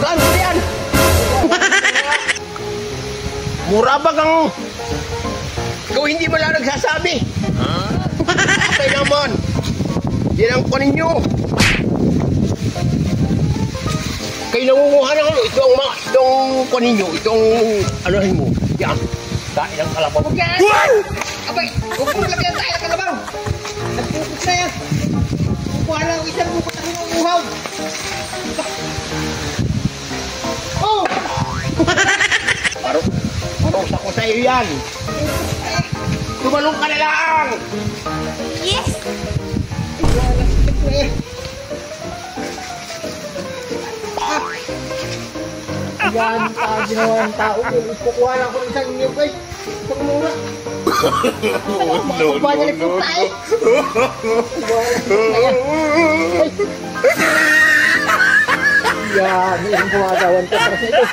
Magkano ba yan? Mura ba kang... Ikaw hindi mo lang nagsasabi. Okay naman. Yan ang kunin nyo. Kayo nangunguha ng ano. Itong kunin nyo. Itong anuhin mo. Yan. Dahil ang kalabaw. Huwag yan! Abay! Huwag mo lagyan tayo ng kalabaw. Nagpupot na yan. Kukuha lang ang isang bukot ang nangunguhaw. Oh! Parusa ko sa'yo yan. Tumalong ka na lang! Yes! Yan, ginawa ng tao. Kukuha lang ako ng isang inyo guys. Pagmura. No. Yan, yung gumagawan ko para sa ito.